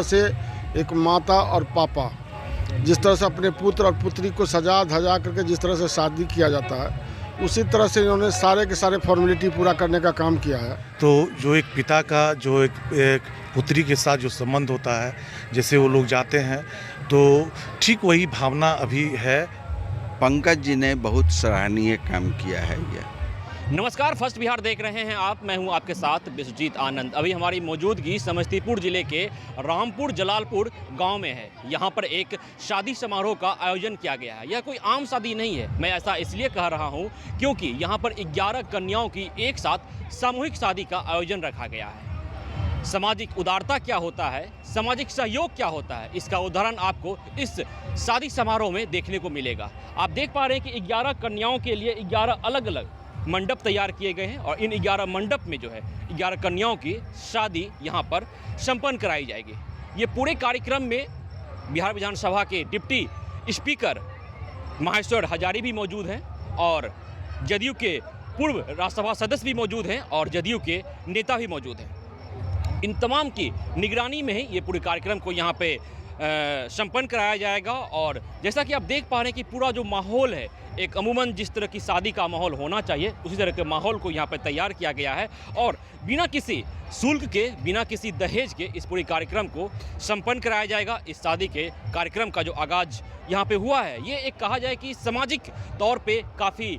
से एक माता और पापा जिस तरह से अपने पुत्र और पुत्री को सजा धजा करके जिस तरह से शादी किया जाता है, उसी तरह से इन्होंने सारे के सारे फॉर्मेलिटी पूरा करने का काम किया है। तो जो एक पिता का जो एक पुत्री के साथ जो संबंध होता है, जैसे वो लोग जाते हैं, तो ठीक वही भावना अभी है। पंकज जी ने बहुत सराहनीय काम किया है। यह नमस्कार, फर्स्ट बिहार देख रहे हैं आप। मैं हूं आपके साथ विश्वजीत आनंद। अभी हमारी मौजूदगी समस्तीपुर जिले के रामपुर जलालपुर गांव में है। यहां पर एक शादी समारोह का आयोजन किया गया है। यह कोई आम शादी नहीं है। मैं ऐसा इसलिए कह रहा हूं क्योंकि यहां पर 11 कन्याओं की एक साथ सामूहिक शादी का आयोजन रखा गया है। सामाजिक उदारता क्या होता है, सामाजिक सहयोग क्या होता है, इसका उदाहरण आपको इस शादी समारोह में देखने को मिलेगा। आप देख पा रहे हैं कि 11 कन्याओं के लिए 11 अलग अलग मंडप तैयार किए गए हैं और इन 11 मंडप में जो है 11 कन्याओं की शादी यहाँ पर संपन्न कराई जाएगी। ये पूरे कार्यक्रम में बिहार विधानसभा के डिप्टी स्पीकर महेश्वर हजारी भी मौजूद हैं और जदयू के पूर्व राज्यसभा सदस्य भी मौजूद हैं और जदयू के नेता भी मौजूद हैं। इन तमाम की निगरानी में ही ये पूरे कार्यक्रम को यहाँ पे संपन्न कराया जाएगा। और जैसा कि आप देख पा रहे हैं कि पूरा जो माहौल है, एक अमूमन जिस तरह की शादी का माहौल होना चाहिए उसी तरह के माहौल को यहाँ पर तैयार किया गया है और बिना किसी शुल्क के, बिना किसी दहेज के इस पूरे कार्यक्रम को संपन्न कराया जाएगा। इस शादी के कार्यक्रम का जो आगाज यहाँ पे हुआ है, ये एक कहा जाए कि सामाजिक तौर पे काफ़ी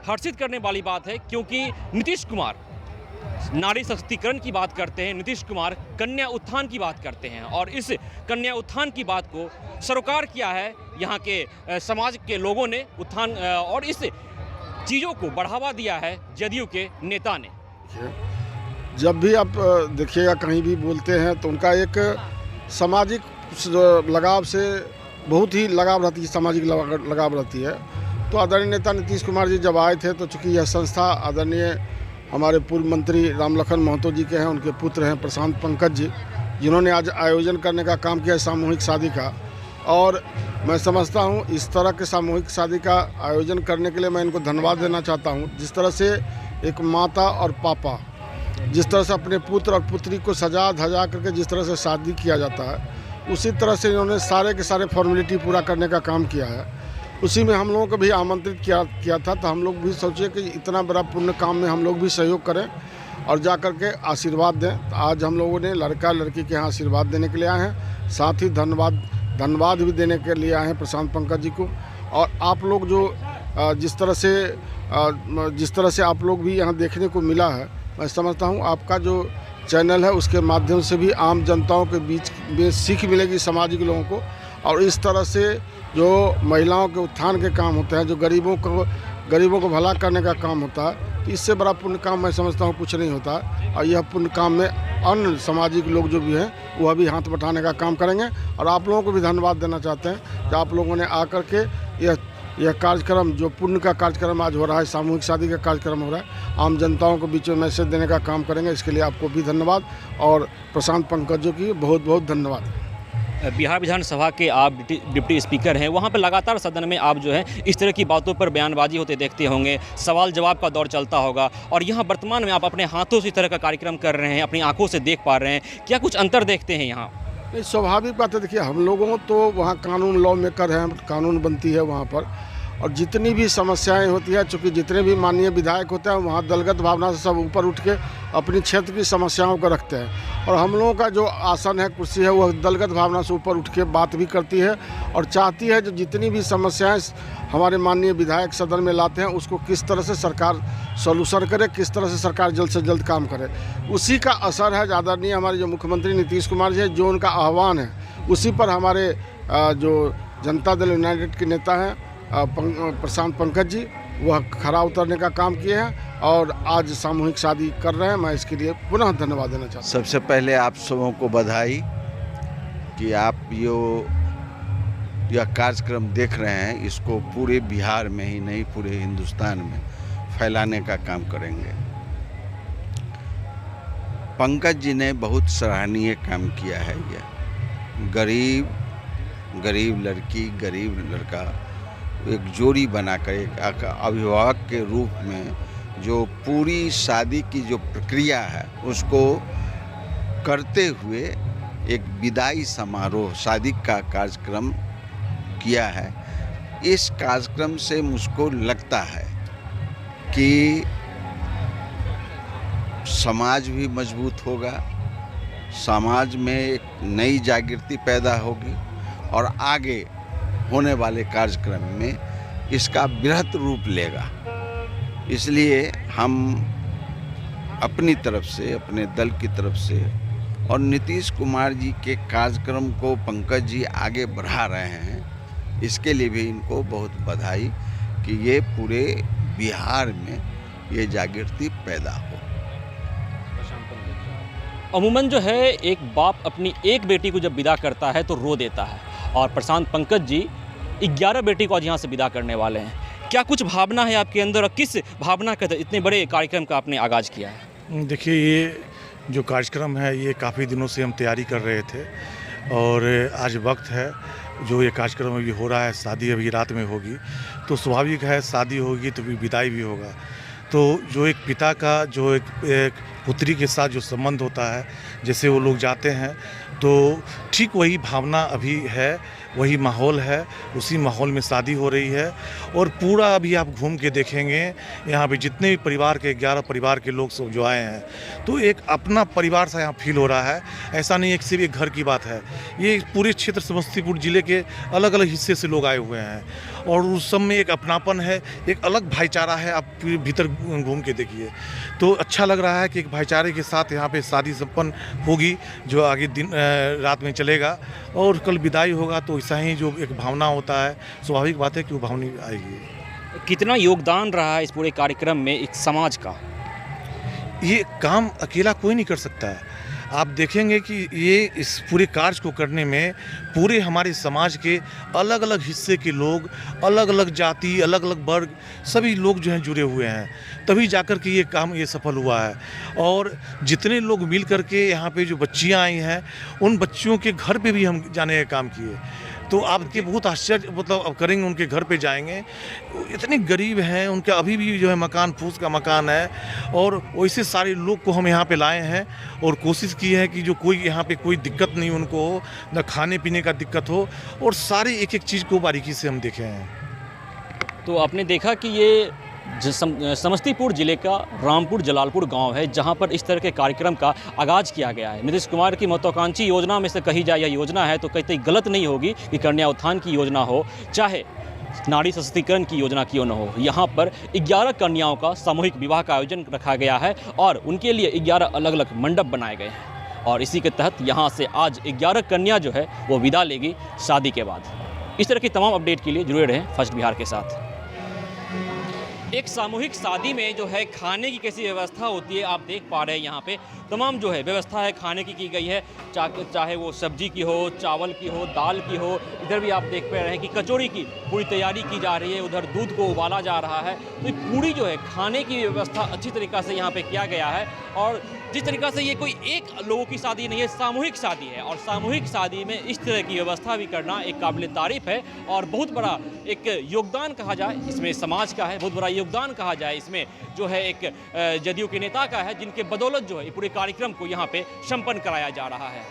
हर्षित करने वाली बात है, क्योंकि नीतीश कुमार नारी सशक्तिकरण की बात करते हैं, नीतीश कुमार कन्या उत्थान की बात करते हैं और इस कन्या उत्थान की बात को सरोकार किया है यहाँ के समाज के लोगों ने उत्थान और इस चीज़ों को बढ़ावा दिया है जदयू के नेता ने। जब भी आप देखिएगा कहीं भी बोलते हैं तो उनका एक सामाजिक लगाव से बहुत ही लगाव रहती है, सामाजिक लगाव रहती है। तो आदरणीय नेता नीतीश कुमार जी जब आए थे तो चूँकि यह संस्था आदरणीय हमारे पूर्व मंत्री रामलखन महतो जी के हैं, उनके पुत्र हैं प्रशांत पंकज जी, जिन्होंने आज आयोजन करने का काम किया है सामूहिक शादी का। और मैं समझता हूं इस तरह के सामूहिक शादी का आयोजन करने के लिए मैं इनको धन्यवाद देना चाहता हूं। जिस तरह से एक माता और पापा जिस तरह से अपने पुत्र और पुत्री को सजा धजा करके जिस तरह से शादी किया जाता है, उसी तरह से इन्होंने सारे के सारे फॉर्मेलिटी पूरा करने का काम किया है। उसी में हम लोगों को भी आमंत्रित किया था, तो हम लोग भी सोचे कि इतना बड़ा पुण्य काम में हम लोग भी सहयोग करें और जा कर के आशीर्वाद दें। तो आज हम लोगों ने लड़का लड़की के यहाँ आशीर्वाद देने के लिए आए हैं, साथ ही धन्यवाद भी देने के लिए आए हैं प्रशांत पंकज जी को। और आप लोग जो जिस तरह से आप लोग भी यहाँ देखने को मिला है, मैं समझता हूँ आपका जो चैनल है उसके माध्यम से भी आम जनताओं के बीच में सीख मिलेगी सामाजिक लोगों को। और इस तरह से जो महिलाओं के उत्थान के काम होते हैं, जो गरीबों को भला करने का काम होता है, तो इससे बड़ा पुण्य काम मैं समझता हूँ कुछ नहीं होता। और यह पुण्य काम में अन्य सामाजिक लोग जो भी हैं वह भी हाथ बटाने का काम करेंगे। और आप लोगों को भी धन्यवाद देना चाहते हैं कि आप लोगों ने आकर के यह कार्यक्रम, जो पुण्य का कार्यक्रम आज हो रहा है, सामूहिक शादी का कार्यक्रम हो रहा है, आम जनताओं को बीच में मैसेज देने का काम करेंगे। इसके लिए आपको भी धन्यवाद और प्रशांत पंकज जी की बहुत बहुत धन्यवाद। बिहार विधानसभा के आप डिप्टी स्पीकर हैं, वहाँ पर लगातार सदन में आप जो है इस तरह की बातों पर बयानबाजी होते देखते होंगे, सवाल जवाब का दौर चलता होगा और यहाँ वर्तमान में आप अपने हाथों से इस तरह का कार्यक्रम कर रहे हैं, अपनी आंखों से देख पा रहे हैं, क्या कुछ अंतर देखते हैं यहाँ? नहीं, स्वाभाविक बात है। देखिए, हम लोगों तो वहाँ कानून लॉ मेकर हैं, कानून बनती है वहाँ पर, और जितनी भी समस्याएं होती है, चूँकि जितने भी माननीय विधायक होते हैं वहाँ दलगत भावना से सब ऊपर उठ के अपनी क्षेत्र की समस्याओं को रखते हैं। और हम लोगों का जो आसन है, कुर्सी है, वह दलगत भावना से ऊपर उठ के बात भी करती है और चाहती है जो जितनी भी समस्याएं हमारे माननीय विधायक सदन में लाते हैं उसको किस तरह से सरकार सॉल्यूशन करे, किस तरह से सरकार जल्द से जल्द काम करे। उसी का असर है आदरणीय हमारे जो मुख्यमंत्री नीतीश कुमार जी है, जो उनका आह्वान है, उसी पर हमारे जो जनता दल यूनाइटेड के नेता हैं प्रशांत पंकज जी, वह खरा उतरने का काम किए हैं और आज सामूहिक शादी कर रहे हैं। मैं इसके लिए पुनः धन्यवाद देना चाहता हूँ। सबसे पहले आप सबों को बधाई कि आप यह कार्यक्रम देख रहे हैं, इसको पूरे बिहार में ही नहीं पूरे हिंदुस्तान में फैलाने का काम करेंगे। पंकज जी ने बहुत सराहनीय काम किया है। यह गरीब लड़की गरीब लड़का एक जोड़ी बनाकर एक अभिभावक के रूप में जो पूरी शादी की जो प्रक्रिया है उसको करते हुए एक विदाई समारोह शादी का कार्यक्रम किया है। इस कार्यक्रम से मुझको लगता है कि समाज भी मजबूत होगा, समाज में एक नई जागृति पैदा होगी और आगे होने वाले कार्यक्रम में इसका बृहत रूप लेगा। इसलिए हम अपनी तरफ से, अपने दल की तरफ से और नीतीश कुमार जी के कार्यक्रम को पंकज जी आगे बढ़ा रहे हैं, इसके लिए भी इनको बहुत बधाई कि ये पूरे बिहार में ये जागृति पैदा हो। अमूमन जो है एक बाप अपनी एक बेटी को जब विदा करता है तो रो देता है, और प्रशांत पंकज जी 11 बेटी को आज यहाँ से विदा करने वाले हैं। क्या कुछ भावना है आपके अंदर और किस भावना के तहत इतने बड़े कार्यक्रम का आपने आगाज़ किया है? देखिए, ये जो कार्यक्रम है ये काफ़ी दिनों से हम तैयारी कर रहे थे और आज वक्त है जो ये कार्यक्रम अभी हो रहा है। शादी अभी रात में होगी तो स्वाभाविक है, शादी होगी तो विदाई भी होगा। तो जो एक पिता का जो एक पुत्री के साथ जो संबंध होता है, जैसे वो लोग जाते हैं तो ठीक वही भावना अभी है, वही माहौल है, उसी माहौल में शादी हो रही है। और पूरा अभी आप घूम के देखेंगे यहाँ पे जितने भी परिवार के 11 परिवार के लोग सब जो आए हैं तो एक अपना परिवार सा यहाँ फील हो रहा है। ऐसा नहीं है कि सिर्फ एक घर की बात है, ये पूरे क्षेत्र समस्तीपुर ज़िले के अलग अलग हिस्से से लोग आए हुए हैं और उस सब में एक अपनापन है, एक अलग भाईचारा है। आप भीतर घूम के देखिए तो अच्छा लग रहा है कि एक भाईचारे के साथ यहाँ पे शादी संपन्न होगी जो आगे दिन रात में चलेगा और कल विदाई होगा। तो ऐसा ही जो एक भावना होता है, स्वाभाविक बात है कि वो भावना आएगी। कितना योगदान रहा है इस पूरे कार्यक्रम में एक समाज का? ये काम अकेला कोई नहीं कर सकता है। आप देखेंगे कि ये इस पूरे कार्य को करने में पूरे हमारे समाज के अलग अलग हिस्से के लोग, अलग अलग जाति, अलग अलग वर्ग, सभी लोग जो हैं जुड़े हुए हैं, तभी जाकर के ये काम ये सफल हुआ है। और जितने लोग मिल कर के यहाँ पे जो बच्चियाँ आई हैं उन बच्चियों के घर पे भी हम जाने का काम किए। तो आपके बहुत आश्चर्य मतलब अब करेंगे, उनके घर पे जाएंगे, इतने गरीब हैं, उनका अभी भी जो है मकान फूस का मकान है और वैसे सारे लोग को हम यहाँ पे लाए हैं और कोशिश की है कि जो कोई यहाँ पे कोई दिक्कत नहीं उनको हो, न खाने पीने का दिक्कत हो, और सारे एक एक चीज़ को बारीकी से हम देखे हैं। तो आपने देखा कि ये समस्तीपुर जिले का रामपुर जलालपुर गांव है जहां पर इस तरह के कार्यक्रम का आगाज़ किया गया है। नीतीश कुमार की महत्वाकांक्षी योजना में से कही जाए यह योजना है तो कहीं गलत नहीं होगी कि कन्या उत्थान की योजना हो, चाहे नारी सशक्तिकरण की योजना क्यों न हो। यहाँ पर 11 कन्याओं का सामूहिक विवाह का आयोजन रखा गया है और उनके लिए 11 अलग अलग मंडप बनाए गए हैं और इसी के तहत यहाँ से आज 11 कन्या जो है वो विदा लेगी शादी के बाद। इस तरह की तमाम अपडेट के लिए जुड़े रहें फर्स्ट बिहार के साथ। एक सामूहिक शादी में जो है खाने की कैसी व्यवस्था होती है आप देख पा रहे हैं। यहाँ पे तमाम जो है व्यवस्था है खाने की गई है, चाहे वो सब्जी की हो, चावल की हो, दाल की हो। इधर भी आप देख पा रहे हैं कि कचौड़ी की पूरी तैयारी की जा रही है, उधर दूध को उबाला जा रहा है। तो पूरी जो है खाने की व्यवस्था अच्छी तरीक़ा से यहाँ पे किया गया है और जिस तरीक़ा से ये कोई एक लोगों की शादी नहीं है, सामूहिक शादी है और सामूहिक शादी में इस तरह की व्यवस्था भी करना एक काबिल तारीफ़ है और बहुत बड़ा एक योगदान कहा जाए इसमें समाज का है, बहुत बड़ा योगदान कहा जाए इसमें जो है एक जदयू के नेता का है, जिनके बदौलत जो है ये पूरे कार्यक्रम को यहाँ पे संपन्न कराया जा रहा है।